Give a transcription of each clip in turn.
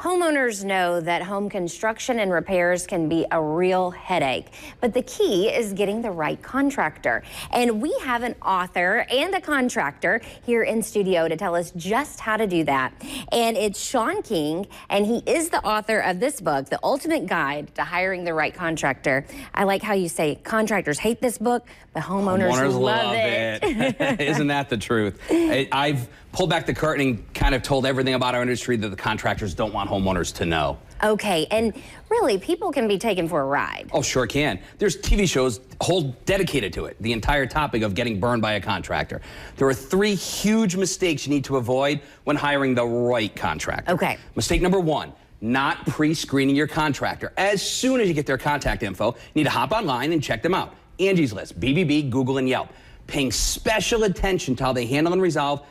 Homeowners know that home construction and repairs can be a real headache, but the key is getting the right contractor. And we have an author and a contractor here in studio to tell us just how to do that. And it's Sean King, and he is the author of this book, The Ultimate Guide to Hiring the Right Contractor. I like how you say contractors hate this book, but homeowners love it. Isn't that the truth? I've pulled back the curtain and kind of told everything about our industry that the contractors don't want homeowners to know. Okay, and really, people can be taken for a ride. Oh, sure can. There's TV shows whole dedicated to it, the entire topic of getting burned by a contractor. There are 3 huge mistakes you need to avoid when hiring the right contractor. Okay. Mistake number 1, not pre-screening your contractor. As soon as you get their contact info, you need to hop online and check them out. Angie's List, BBB, Google, and Yelp. Paying special attention to how they handle and resolve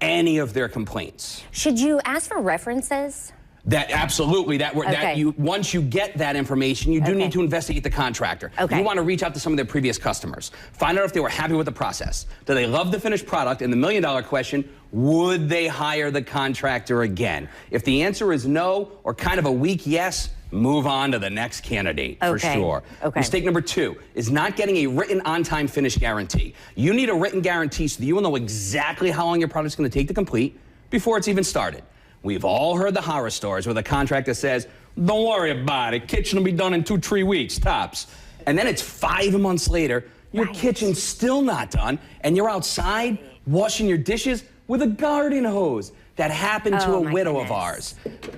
any of their complaints. Should you ask for references? Absolutely. Once you get that information, you do need to investigate the contractor. Okay. You want to reach out to some of their previous customers. Find out if they were happy with the process. Do they love the finished product? And the $1,000,000 question, would they hire the contractor again? If the answer is no, or kind of a weak yes, move on to the next candidate for sure. Okay. Mistake number 2 is not getting a written on-time finish guarantee. You need a written guarantee so that you will know exactly how long your project's going to take to complete before it's even started. We've all heard the horror stories where the contractor says, don't worry about it, kitchen will be done in 2-3 weeks, tops. And then it's 5 months later, your kitchen's still not done, and you're outside washing your dishes with a garden hose. That happened to a widow of ours.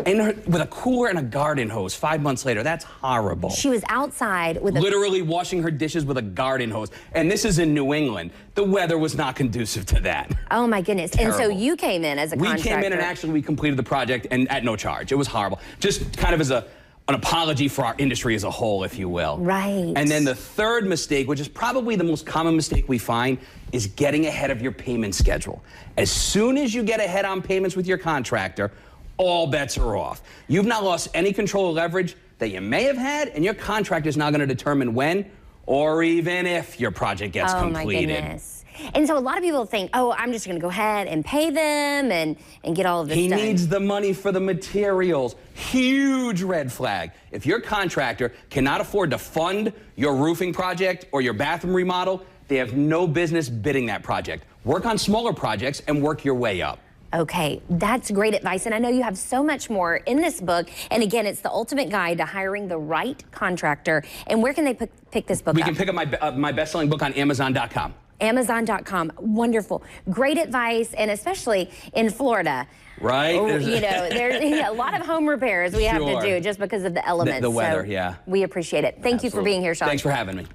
With a cooler and a garden hose 5 months later. That's horrible. She was outside with literally washing her dishes with a garden hose. And this is in New England. The weather was not conducive to that. Oh my goodness. Terrible. And so you came in as a contractor. We came in and actually we completed the project and at no charge. It was horrible. Just kind of as an apology for our industry as a whole, if you will. Right. And then the 3rd mistake, which is probably the most common mistake we find, is getting ahead of your payment schedule. As soon as you get ahead on payments with your contractor, all bets are off. You've not lost any control or leverage that you may have had, and your contractor is now going to determine when or even if your project gets completed. My goodness. And so a lot of people think, oh, I'm just going to go ahead and pay them and get all of this done. He needs the money for the materials. Huge red flag. If your contractor cannot afford to fund your roofing project or your bathroom remodel, they have no business bidding that project. Work on smaller projects and work your way up. Okay, that's great advice. And I know you have so much more in this book. And again, it's The Ultimate Guide to Hiring the Right Contractor. And where can they pick this book up? We can pick up my best-selling book on Amazon.com. Amazon.com. Wonderful. Great advice, and especially in Florida. Right? You know, there's a lot of home repairs we have to do just because of the elements. The weather, yeah. We appreciate it. Thank you for being here, Sean. Thanks for having me.